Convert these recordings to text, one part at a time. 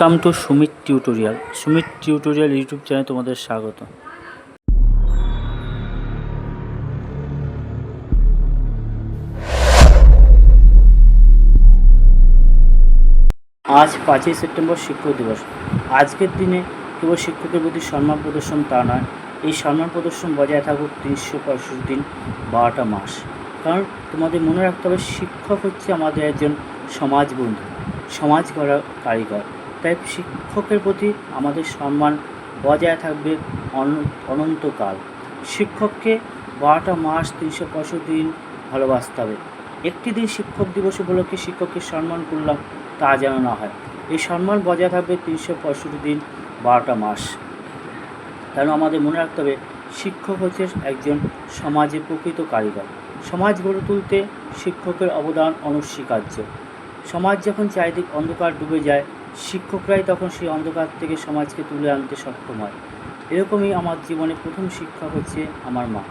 Welcome to Sumit tutorial YouTube চ্যানেলে তোমাদের স্বাগত। আজ 5ই সেপ্টেম্বর শিক্ষক দিবস। আজকের দিনে কেবল শিক্ষকের প্রতি সম্মান প্রদর্শন তা নয়, এই সম্মান প্রদর্শন বজায় থাকুক 365 দিন 12টা মাস। কারণ তোমাদের মনে রাখতে হবে, শিক্ষক হচ্ছে আমাদের একজন সমাজ বন্ধু, সমাজ গড়ার কারিগর। তাই শিক্ষকের প্রতি আমাদের সম্মান বজায় থাকবে অনন্তকাল। শিক্ষককে 12টা মাস 365 দিন ভালোবাসতে হবে। একটি দিন শিক্ষক দিবস উপলক্ষে শিক্ষককে সম্মান করলাম তা যেন না হয়। এই সম্মান বজায় থাকবে 365 দিন 12টা মাস। কারণ আমাদের মনে রাখতে হবে, শিক্ষক হচ্ছে একজন সমাজের প্রকৃত কারিগর। সমাজ গড়ে তুলতে শিক্ষকের অবদান অনস্বীকার্য। সমাজ যখন চারিদিক অন্ধকার ডুবে যায়, শিক্ষকরাই তখন সেই অন্ধকার থেকে সমাজকে তুলে আনতে সক্ষম হয়। এরকমই আমার জীবনে প্রথম শিক্ষক হচ্ছে আমার মা।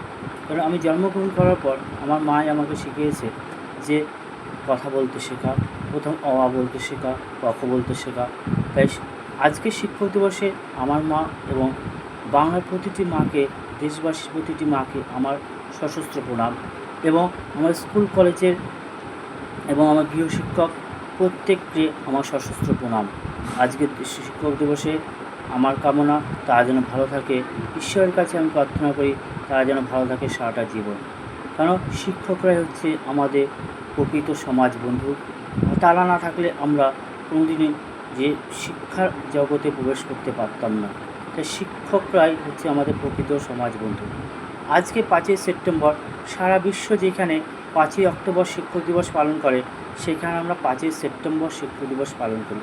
কারণ আমি জন্মগ্রহণ করার পর আমার মাই আমাকে শিখিয়েছে যে কথা বলতে শেখা, প্রথম অ আ বলতে শেখা, ক খ বলতে শেখা। তাই আজকে শিক্ষক দিবসে আমার মা এবং বাংলার প্রতিটি মাকে, দেশবাসীর প্রতিটি মাকে আমার সশস্ত্র প্রণাম, এবং আমার স্কুল কলেজের এবং আমার গৃহশিক্ষক প্রত্যেককে আমার সশস্ত্র প্রণাম। আজকের শিক্ষক দিবসে আমার কামনা তারা যেন ভালো থাকে। ঈশ্বরের কাছে আমি প্রার্থনা করি তারা যেন ভালো থাকে সারাটা জীবন। কারণ শিক্ষকরাই হচ্ছে আমাদের প্রকৃত সমাজ বন্ধু। তারা না থাকলে আমরা কোনোদিনই যে শিক্ষার জগতে প্রবেশ করতে পারতাম না। তাই শিক্ষকরাই হচ্ছে আমাদের প্রকৃত সমাজ বন্ধু। আজকে 5ই সেপ্টেম্বর সারা বিশ্ব যেখানে 5ই অক্টোবর শিক্ষক দিবস পালন করে, সেখানে আমরা 5ই সেপ্টেম্বর শিক্ষক দিবস পালন করি।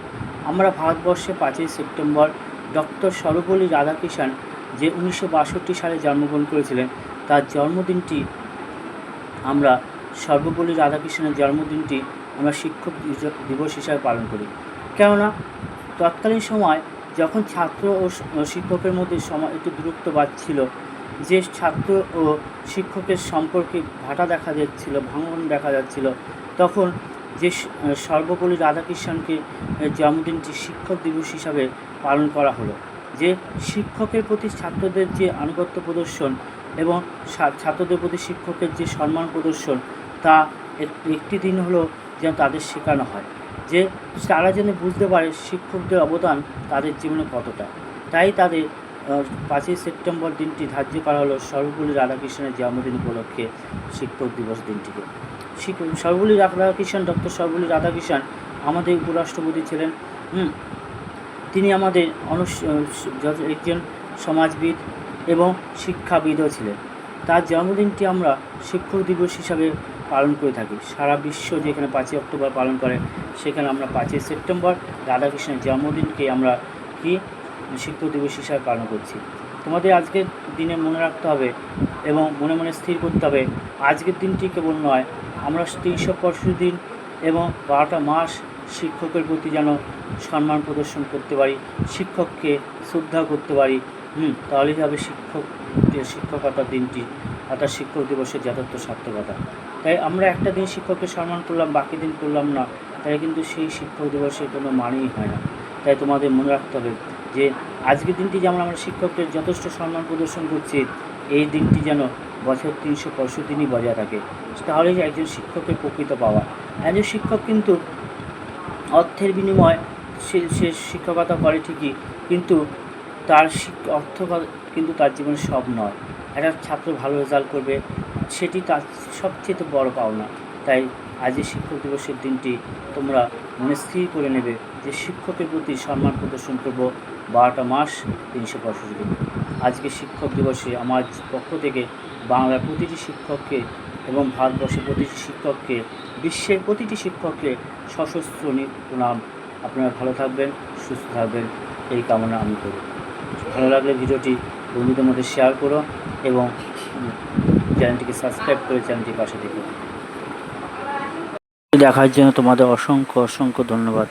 আমরা ভারতবর্ষে 5ই সেপ্টেম্বর ডক্টর সর্বপল্লী রাধাকৃষ্ণন, যে 1962 সালে জন্মগ্রহণ করেছিলেন, তার জন্মদিনটি আমরা সর্বপল্লী রাধাকৃষ্ণনের জন্মদিনটি আমরা শিক্ষক দিবস হিসাবে পালন করি। কেননা তৎকালীন সময় যখন ছাত্র ও শিক্ষকের মধ্যে একটু দূরত্ব বাড়ছিল, যে ছাত্র ও শিক্ষকের সম্পর্কে ভাটা দেখা যাচ্ছিল, ভাঙন দেখা যাচ্ছিল, তখন যে সর্বপল্লী রাধাকৃষ্ণনকে জন্মদিনটি শিক্ষক দিবস হিসাবে পালন করা হলো। যে শিক্ষকের প্রতি ছাত্রদের যে আনুগত্য প্রদর্শন এবং ছাত্রদের প্রতি শিক্ষকের যে সম্মান প্রদর্শন, তা একটি দিন হলো যেন তাদের শেখানো হয়, যে তারা যেন বুঝতে পারে শিক্ষকদের অবদান তাদের জীবনে কতটা। তাই তাদের 5ই সেপ্টেম্বর দিনটি ধার্য করা হলো সর্বপল্লী রাধাকৃষ্ণনের জন্মদিন উপলক্ষে শিক্ষক দিবস দিনটিকে। সর্বপল্লী রাধাকৃষ্ণন, ডক্টর সর্বপল্লী রাধাকৃষ্ণন আমাদের উপরাষ্ট্রপতি ছিলেন। তিনি আমাদের একজন সমাজবিদ এবং শিক্ষাবিদও ছিলেন। তার জন্মদিনটি আমরা শিক্ষক দিবস হিসাবে পালন করে থাকি। সারা বিশ্ব যেখানে 5ই অক্টোবর পালন করে, সেখানে আমরা 5ই সেপ্টেম্বর রাধাকৃষ্ণের জন্মদিনকে আমরা শিক্ষক দিবস হিসাবে পালন করছি। তোমাদের আজকের দিনে মনে রাখতে হবে এবং মনে মনে স্থির করতে হবে, আজকের দিনটি কেবল নয়, আমরা 365 দিন এবং 12টা মাস শিক্ষকের প্রতি যেন সম্মান প্রদর্শন করতে পারি, শিক্ষককে শ্রদ্ধা করতে পারি। তাহলেই হবে শিক্ষকতার দিনটি, অর্থাৎ শিক্ষক দিবসের যথার্থ সার্থকতা। তাই আমরা একটা দিন শিক্ষককে সম্মান করলাম, বাকি দিন করলাম না, তাই কিন্তু সেই শিক্ষক দিবসের কোনো মানেই হয় না। তাই তোমাদের মনে রাখতে হবে যে আজকের দিনটি যেমন আমরা শিক্ষকদের যথেষ্ট সম্মান প্রদর্শন করছি, এই দিনটি যেন বছর 365 দিনই বজায় থাকে। তাহলেই একজন শিক্ষকের প্রকৃত পাওয়া। একজন শিক্ষক কিন্তু অর্থের বিনিময়ে সে শিক্ষকতা করে ঠিকই, কিন্তু তার অর্থ কিন্তু তার জীবনে সব নয়। একটা ছাত্র ভালো রেজাল্ট করবে, সেটি তার সবচেয়ে বড় পাওনা। তাই আজকে শিক্ষক দিবসের দিনটি তোমরা মনে স্থির করে নেবে যে শিক্ষকের প্রতি সম্মান প্রদর্শন করব 12টা মাস 365 দিন। আজকে শিক্ষক দিবসে আমার পক্ষ থেকে বাংলার প্রতিটি শিক্ষককে এবং ভারতবর্ষের প্রতিটি শিক্ষককে, বিশ্বের প্রতিটি শিক্ষককে সশস্ত্র প্রণাম। আপনারা ভালো থাকবেন, সুস্থ থাকবেন, এই কামনা আমি করি। ভালো লাগলে ভিডিওটি বন্ধুদের মধ্যে শেয়ার করো এবং চ্যানেলটিকে সাবস্ক্রাইব করে চ্যানেলটির পাশে দেখো। দেখার জন্য তোমাদের অসংখ্য ধন্যবাদ।